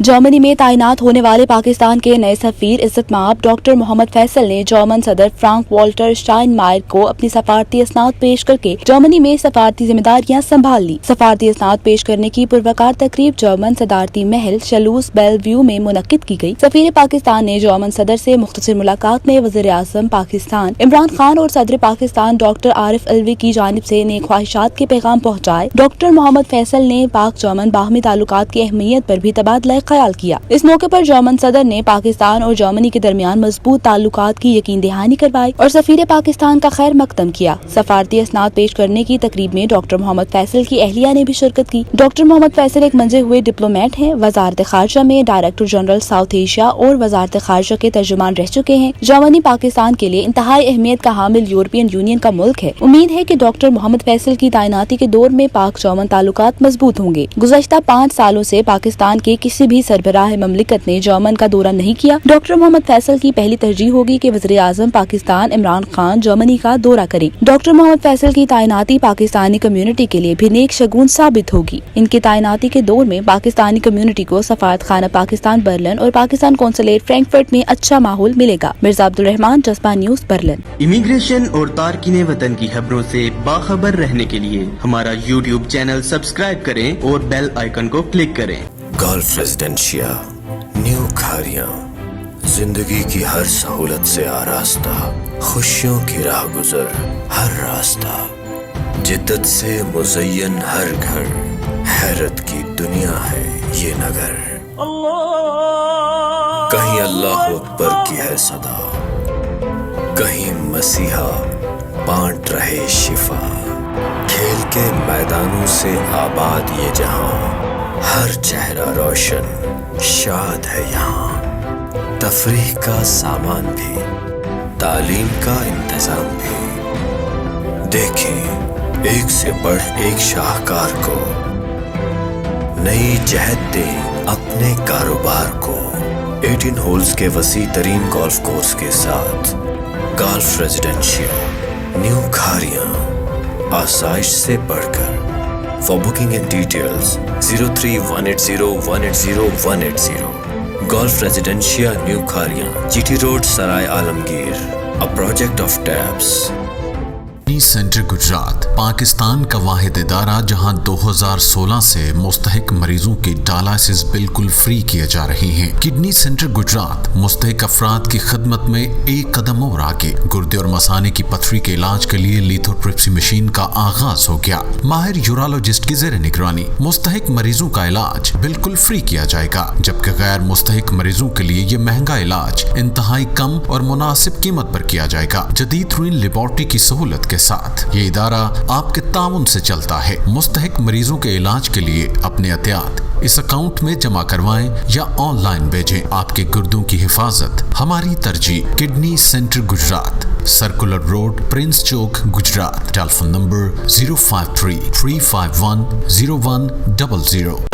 Germany में तैनात होने वाले पाकिस्तान के नए सफीर इज्जत-माब डॉक्टर मोहम्मद फैसल ने जर्मन सदर फ्रांक वॉल्टर स्टाइनमायर को अपनी सफारती इसनाद पेश करके जर्मनी में सफारती जिम्मेदारियां संभाल ली। सफारती इसनाद पेश करने की पुरवकार तकरीब जर्मन सदारती महल शलूस बेलव्यू में मुनक्किद की गई। सफीर पाकिस्तान ने जर्मन सदर से मुख्तसर मुलाकात में वज़ीर-ए-आज़म पाकिस्तान इमरान खान और सदर पाकिस्तान डॉक्टर आरिफ अलवी की जानिब से नेक ख्वाहिशात के पैगाम पहुँचाए। डॉक्टर मोहम्मद फैसल ने पाक जर्मन बाहमी ताल्लुकात की अहमियत पर भी तबादला ख्याल किया। इस मौके पर जर्मन सदर ने पाकिस्तान और जर्मनी के दरमियान मजबूत ताल्लुकात की यकीन दहानी करवाई और सफीर पाकिस्तान का खैर मकदम किया। सफारती इसनाद पेश करने की तकरीब में डॉक्टर मोहम्मद फैसल की अहलिया ने भी शिरकत की। डॉक्टर मोहम्मद फैसल एक मंजे हुए डिप्लोमेट हैं। वजारत खारजा में डायरेक्टर जनरल साउथ एशिया और वजारत खारजा के तर्जुमान रह चुके हैं। जर्मनी पाकिस्तान के लिए इंतहाई अहमियत का हामिल यूरोपियन यूनियन का मुल्क है। उम्मीद है कि डॉक्टर मोहम्मद फैसल की तैनाती के दौर में पाक जर्मन ताल्लुकात मजबूत होंगे। गुज़श्ता 5 सालों से पाकिस्तान के किसी भी सरबराह ममलिकत ने जर्मन का दौरा नहीं किया। डॉक्टर मोहम्मद फैसल की पहली तरजीह होगी कि वज़ीर-ए-आज़म पाकिस्तान इमरान खान जर्मनी का दौरा करें। डॉक्टर मोहम्मद फैसल की तैनाती पाकिस्तानी कम्युनिटी के लिए भी नेक शगुन साबित होगी। इनकी तैनाती के दौर में पाकिस्तानी कम्युनिटी को सफारत खाना पाकिस्तान बर्लिन और पाकिस्तान कौंसलेट फ्रैंकफर्ट में अच्छा माहौल मिलेगा। मिर्जा अब्दुल रहमान, जज़्बा न्यूज़, बर्लिन। इमिग्रेशन और तारकीन वतन की खबरों से बाखबर रहने के लिए हमारा YouTube चैनल सब्सक्राइब करें और बेल आइकन को क्लिक करें। गल्फ रेजिडेंशिया न्यू खारियां, जिंदगी की हर सहूलत से आरास्ता, खुशियों की राह गुजर हर रास्ता, जिद्दत से मुज़य्यन हर घर, हैरत की दुनिया है ये नगर। कहीं अल्लाह अकबर की है सदा, कहीं मसीहा बांट रहे शिफा, खेल के मैदानों से आबाद ये जहां, हर चेहरा रोशन शाद है यहाँ। तफरीह का सामान भी, तालीम का इंतजाम भी, देखें एक से बढ़ एक शाहकार को, नई जहद दे अपने कारोबार को। 18 होल्स के वसी तरीन गोल्फ कोर्स के साथ गल्फ रेजिडेंशिया न्यू खारियां, आसाइश से बढ़कर। For booking and details 03-180-180-180. Golf Residencia New Khariyan, GT Road, Sarai Alamgir, a project of TABS. Kidney centre Gujarat Pakistan का वाहिद इदारा जहां 2016 से मुस्तहिक मरीजों की डायलिसिस बिल्कुल फ्री किए जा रहे हैं। किडनी सेंटर गुजरात मुस्तहिक अफराद की खिदमत में एक कदम और आगे। गुर्दे और मसाने की पथरी के इलाज के लिए लिथोट्रिप्सी मशीन का आगाज हो गया। माहिर यूरोलॉजिस्ट की जेर निगरानी मुस्तहिक मरीजों का इलाज बिल्कुल फ्री किया जाएगा, जबकि गैर मुस्तहिक मरीजों के लिए ये महंगा इलाज इंतहाई कम और मुनासिब कीमत पर किया जाएगा। जदीद तरीन लेबोरेटरी की सहूलत के साथ ये इदारा आपके ताउन से चलता है। मुस्तहिक मरीजों के इलाज के लिए अपने एहतियात इस अकाउंट में जमा करवाएं या ऑनलाइन भेजें। आपके गुर्दों की हिफाजत हमारी तरजीह। Kidney centre Gujrat, circular road, prince Chowk, Gujrat. Telephone number 053-351-0100।